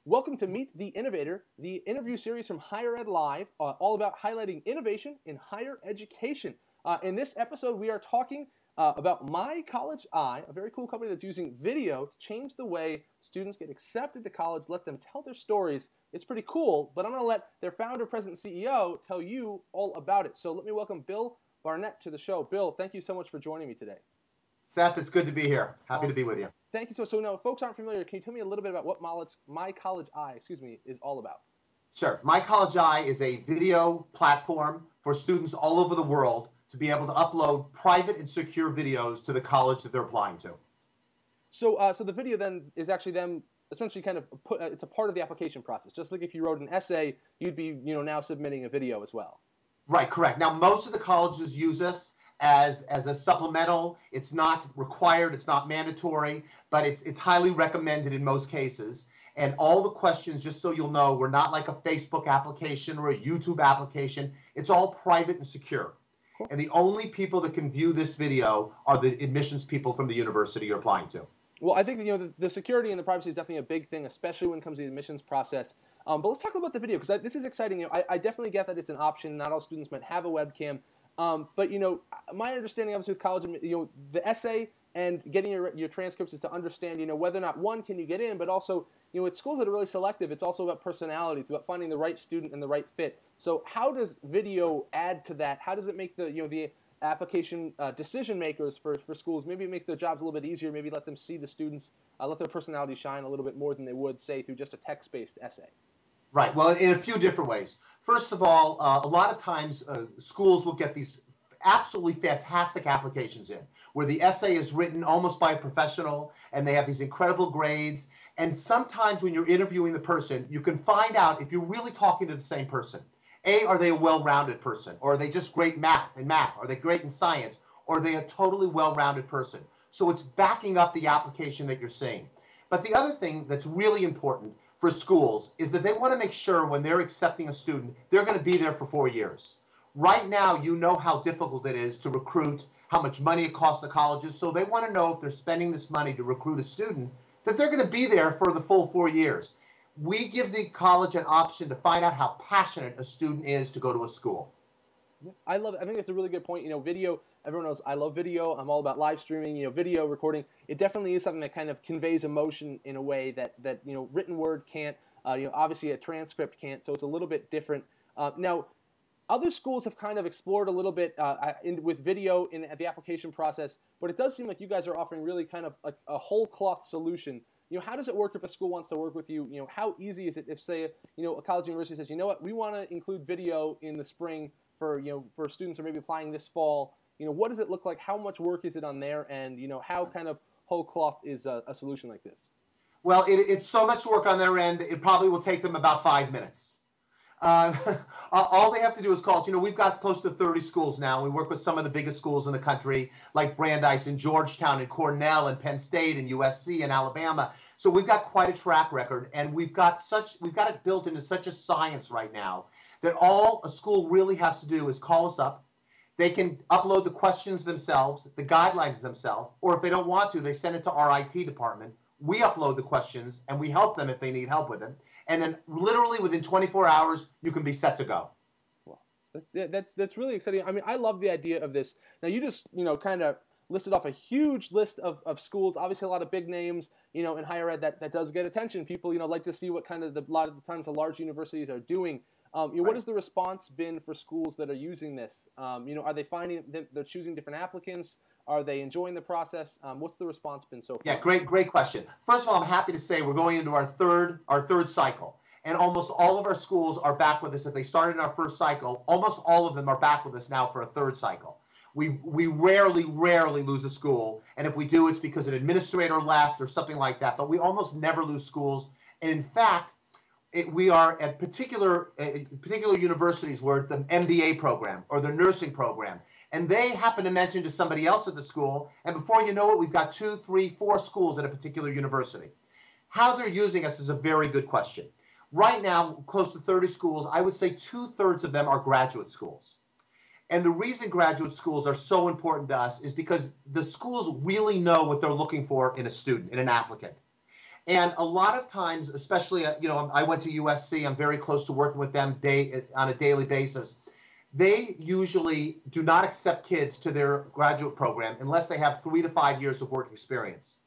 Welcome to Meet the Innovator, the interview series from HigherEdLive, all about highlighting innovation in higher education. In this episode, we are talking about MyCollege, a very cool company that's using video to change the way students get accepted to college, let them tell their stories. It's pretty cool, but I'm going to let their founder, president, CEO tell you all about it. So let me welcome Bill Barnett to the show. Bill, thank you so much for joining me today. Seth, it's good to be here. Happy to be with you. Thank you. So now, if folks aren't familiar, can you tell me a little bit about what MyCollege, is all about? Sure. MyCollege is a video platform for students all over the world to be able to upload private and secure videos to the college that they're applying to. So, so the video then is actually them essentially kind of it's a part of the application process. Just like if you wrote an essay, you'd be now submitting a video as well. Right. Correct. Now, most of the colleges use this as a supplemental. It's not required, it's not mandatory, but it's highly recommended in most cases. And all the questions, just so you'll know, we're not like a Facebook application or a YouTube application. It's all private and secure. Cool. And the only people that can view this video are the admissions people from the university you're applying to. Well, I think the security and the privacy is definitely a big thing, especially when it comes to the admissions process. But let's talk about the video, because this is exciting. I definitely get that it's an option. Not all students might have a webcam. But my understanding, obviously, with college, the essay and getting your transcripts is to understand, whether or not, one, can you get in, but also, with schools that are really selective, it's also about personality. It's about finding the right student and the right fit. So how does video add to that? How does it make the application decision makers for schools, maybe make their jobs a little bit easier, maybe let them see the students, let their personality shine a little bit more than they would, say, through just a text-based essay? Right. Well, in a few different ways. First of all, a lot of times schools will get these absolutely fantastic applications in where the essay is written almost by a professional and they have these incredible grades. And sometimes when you're interviewing the person, you can find out if you're really talking to the same person. A, are they a well-rounded person? Or are they just great in math? Are they great in science? Or are they a totally well-rounded person? So it's backing up the application that you're seeing. But the other thing that's really important for schools is that they want to make sure when they're accepting a student, they're going to be there for 4 years. Right now, you know how difficult it is to recruit, how much money it costs the colleges. So they want to know if they're spending this money to recruit a student, that they're going to be there for the full 4 years. We give the college an option to find out how passionate a student is to go to a school. I love it. I think it's a really good point. Video, everyone knows I love video. I'm all about live streaming, video recording. It definitely is something that kind of conveys emotion in a way that written word can't. Obviously a transcript can't, so it's a little bit different. Now, other schools have kind of explored a little bit with video at the application process, but it does seem like you guys are offering really kind of a whole cloth solution. How does it work if a school wants to work with you? How easy is it if, say, a college university says, we want to include video in the spring for students who are maybe applying this fall? What does it look like? How much work is it on their end? How kind of whole cloth is a solution like this? Well, it's so much work on their end, it probably will take them about 5 minutes. All they have to do is call us. We've got close to 30 schools now. We work with some of the biggest schools in the country, like Brandeis and Georgetown and Cornell and Penn State and USC and Alabama. So we've got quite a track record, and we've got it built into such a science right now that all a school really has to do is call us up. They can upload the questions themselves, the guidelines themselves, or if they don't want to, they send it to our IT department. We upload the questions, and we help them if they need help with it. And then literally within 24 hours, you can be set to go. Wow. That's really exciting. I mean, I love the idea of this. Now, you just, kind of listed off a huge list of schools, obviously a lot of big names, in higher ed that does get attention. People, like to see what kind of a lot of the times the large universities are doing. What has the response been for schools that are using this? Are they finding that they're choosing different applicants? Are they enjoying the process? What's the response been so far? Yeah, great question. First of all, I'm happy to say we're going into our third cycle. And almost all of our schools are back with us. If they started in our first cycle, almost all of them are back with us now for a third cycle. We rarely lose a school. And if we do, it's because an administrator left or something like that. But we almost never lose schools. And in fact, we are at particular universities where the MBA program or the nursing program, and they happen to mention to somebody else at the school, and before you know it, we've got 2, 3, 4 schools at a particular university. How they're using us is a very good question. Right now, close to 30 schools, I would say 2/3 of them are graduate schools. And the reason graduate schools are so important to us is because the schools really know what they're looking for in a student, in an applicant. And a lot of times, especially, I went to USC, I'm very close to working with them on a daily basis. They usually do not accept kids to their graduate program unless they have 3 to 5 years of work experience.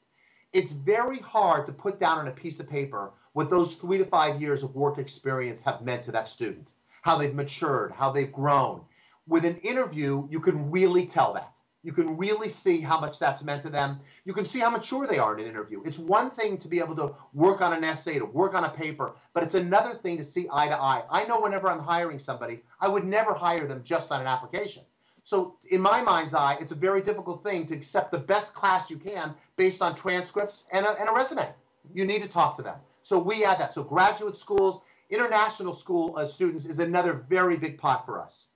It's very hard to put down on a piece of paper what those 3 to 5 years of work experience have meant to that student, how they've matured, how they've grown. With an interview, you can really tell that. You can really see how much that's meant to them. You can see how mature they are in an interview. It's one thing to be able to work on an essay, to work on a paper, but it's another thing to see eye to eye. I know whenever I'm hiring somebody, I would never hire them just on an application. So in my mind's eye, it's a very difficult thing to accept the best class you can based on transcripts and a resume. You need to talk to them. So we add that. So graduate schools, international school students is another very big pot for us.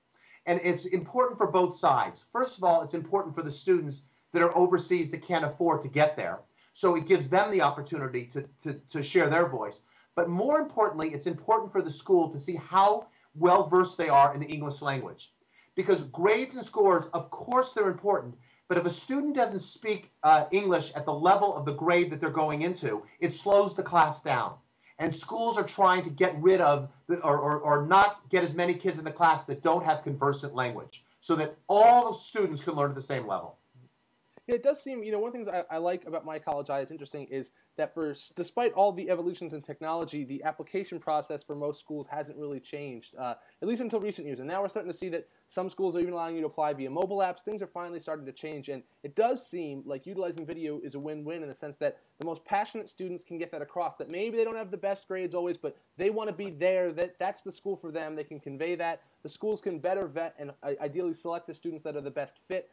And it's important for both sides. First of all, it's important for the students that are overseas that can't afford to get there. So it gives them the opportunity to share their voice. But more importantly, it's important for the school to see how well versed they are in the English language. Because grades and scores, of course, they're important. But if a student doesn't speak English at the level of the grade that they're going into, it slows the class down. And schools are trying to get rid of or not get as many kids in the class that don't have conversant language so that all the students can learn at the same level. Yeah, it does seem, one of the things I like about MyCollege is interesting is that despite all the evolutions in technology, the application process for most schools hasn't really changed, at least until recent years. And now we're starting to see that some schools are even allowing you to apply via mobile apps. Things are finally starting to change, and it does seem like utilizing video is a win-win in the sense that the most passionate students can get that across, that maybe they don't have the best grades always, but they want to be there, that's the school for them. They can convey that. The schools can better vet and ideally select the students that are the best fit.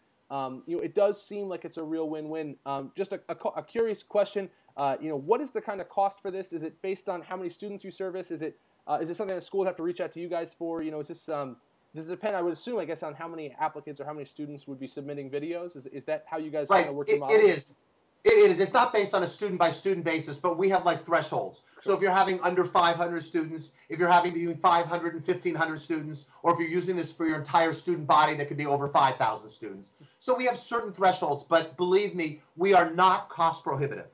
It does seem like it's a real win-win. Just a curious question. What is the kind of cost for this? Is it based on how many students you service? Is it something that schools have to reach out to you guys for? Does it depend, I would assume, I guess, on how many applicants or how many students would be submitting videos? Is that how you guys kind of work your model? It is. It is. It's not based on a student-by-student basis, but we have like thresholds. So if you're having under 500 students, if you're having between 500 and 1,500 students, or if you're using this for your entire student body, that could be over 5,000 students. So we have certain thresholds, but believe me, we are not cost prohibitive.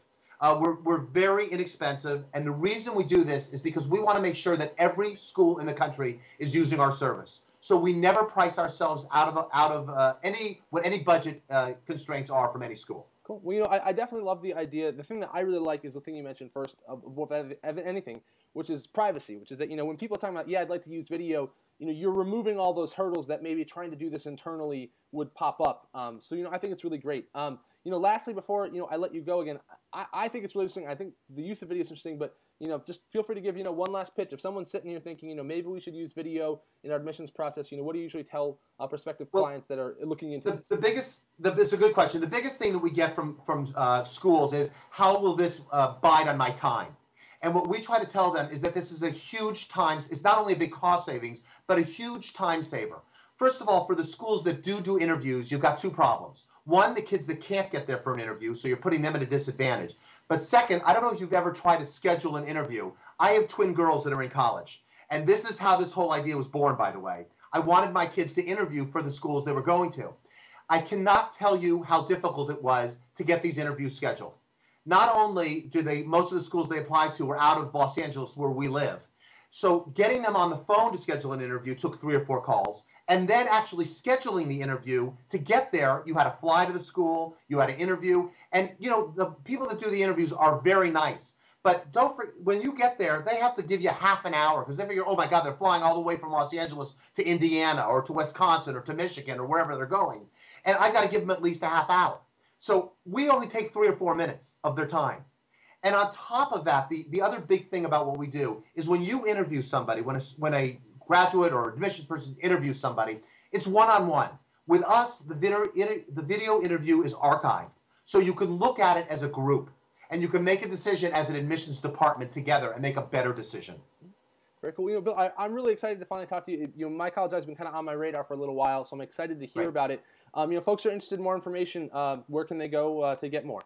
We're very inexpensive, and the reason we do this is because we want to make sure that every school in the country is using our service. So we never price ourselves out of what any budget constraints are from any school. Cool. Well, I definitely love the idea. The thing that I really like is the thing you mentioned first of anything, which is privacy, which is that, when people are talking about, I'd like to use video, you're removing all those hurdles that maybe trying to do this internally would pop up. So I think it's really great. Lastly, before, I let you go again, I think it's really interesting. I think the use of video is interesting, but, just feel free to give, one last pitch. If someone's sitting here thinking, maybe we should use video in our admissions process, what do you usually tell prospective clients that are looking into this? It's a good question. The biggest thing that we get from schools is, how will this bide on my time? And what we try to tell them is that this is a huge it's not only a big cost savings, but a huge time saver. First of all, for the schools that do interviews, you've got two problems. One, the kids that can't get there for an interview, so you're putting them at a disadvantage. But second, I don't know if you've ever tried to schedule an interview. I have twin girls that are in college, and this is how this whole idea was born, by the way. I wanted my kids to interview for the schools they were going to. I cannot tell you how difficult it was to get these interviews scheduled. Not only do most of the schools they applied to were out of Los Angeles, where we live. So getting them on the phone to schedule an interview took 3 or 4 calls. And then actually scheduling the interview, to get there, you had to fly to the school, you had to interview. And, the people that do the interviews are very nice. But don't forget, when you get there, they have to give you half an hour, because they figure, oh my God, they're flying all the way from Los Angeles to Indiana or to Wisconsin or to Michigan or wherever they're going. And I got to give them at least a half hour. So we only take 3 or 4 minutes of their time. And on top of that, the other big thing about what we do is when you interview somebody, when a graduate or admissions person interviews somebody, it's one-on-one. With us, the video interview is archived. So you can look at it as a group, and you can make a decision as an admissions department together and make a better decision. Very cool. Bill, I'm really excited to finally talk to you. MyCollege has been kind of on my radar for a little while, so I'm excited to hear about it. Folks are interested in more information. Where can they go to get more?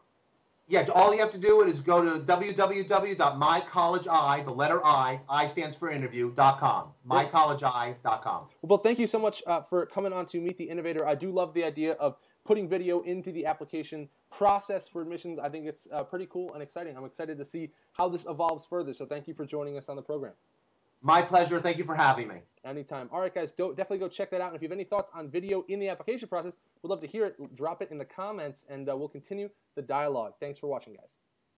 Yeah, all you have to do is go to www.mycollegei, the letter I stands for interview.com, mycollegei.com. Well, Bill, thank you so much for coming on to Meet the Innovator. I do love the idea of putting video into the application process for admissions. I think it's pretty cool and exciting. I'm excited to see how this evolves further. So thank you for joining us on the program. My pleasure. Thank you for having me. Anytime. All right, guys, definitely go check that out. And if you have any thoughts on video in the application process, we'd love to hear it. Drop it in the comments, and we'll continue the dialogue. Thanks for watching, guys.